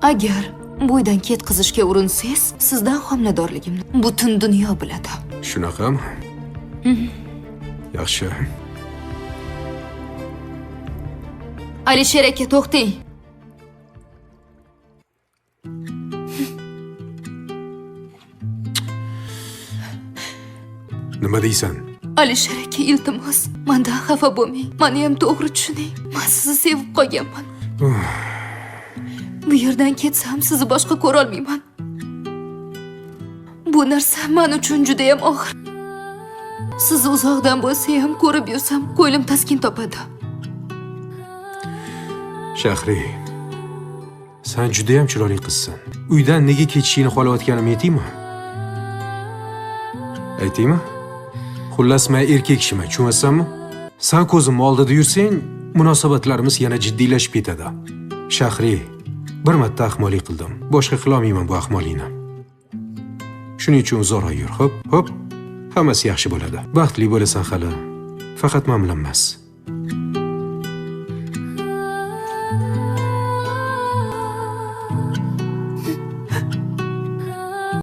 Agar bo'ydan ketkizishga urinsangiz, sizdan homiladorligimni butun dunyo biladi. Shunaqami? Yaxshi. Alisher aka, to'xtang. Nima deysan? Alisher aka, iltimos, mendan xafa bo'lmang. Meni ham to'g'ri tushuning. Men sizni sevib qolganman. Bu yerdan ketsam sizni boshqa ko'ra olmayman. Bu narsa men uchun juda ham og'ir. Sizni uzoqdan bo'lsa ham ko'rib yursam, ko'nglim taskin topadi. Shahri, sen juda ham chiroyli qizsan. Uydan nega ketishingni xohlayotganim aytaymi? Aytaymi? Xullas, men erkak kishiman, tushunasizmi? Sen ko'zimning oldida yursang, munosabatlarimiz yana jiddiylashib ketadi. Shahri, bir marta ahmoqlik qildim. Boshqa qila olmayman bu ahmoqlikni. Shuning uchun uzoqroq yur, hop. Hammasi yaxshi bo'ladi. Baxtli bo'lasan hali. Faqat men bilan emas.